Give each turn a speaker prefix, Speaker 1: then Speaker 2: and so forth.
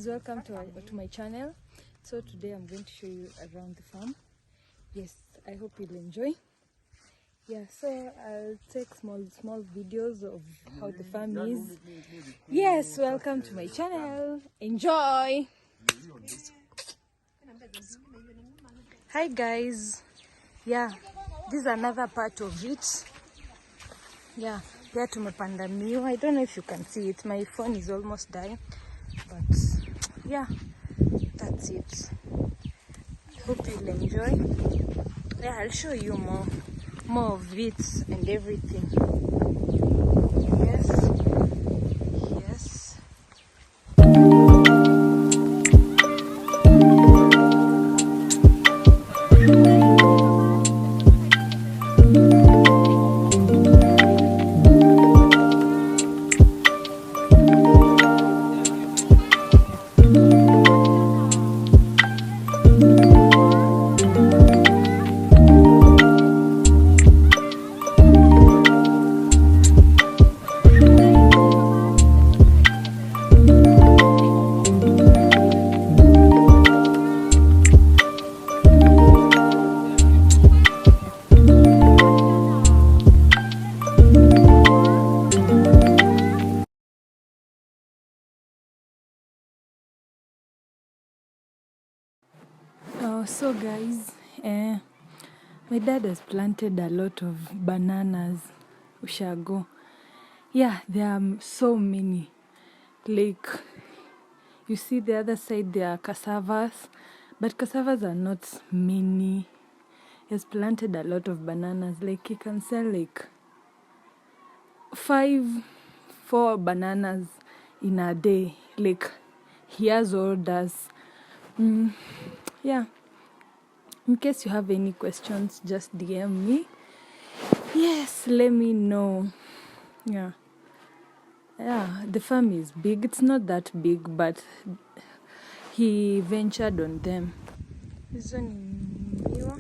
Speaker 1: welcome to my channel. So today I'm going to show you around the farm. Yes, I hope you'll enjoy. Yeah, so I'll take small videos of how the farm is. Yes, welcome to my channel. Enjoy. Hi guys. Yeah, this is another part of it. Yeah, there tumepanda miwa. I don't know if you can see it. My phone is almost dying. But yeah, that's it. Hope you'll enjoy. Yeah, I'll show you more of it and everything. Yes. So guys, my dad has planted a lot of bananas, ushago. Yeah, there are so many. Like, you see the other side, there are cassavas, but cassavas are not many. He has planted a lot of bananas. Like, he can sell like 4 bananas in a day. Like, he has orders. Yeah. In case you have any questions, just DM me. Yes, let me know. Yeah, the farm is big. It's not that big, but he ventured on them. This one is miwa.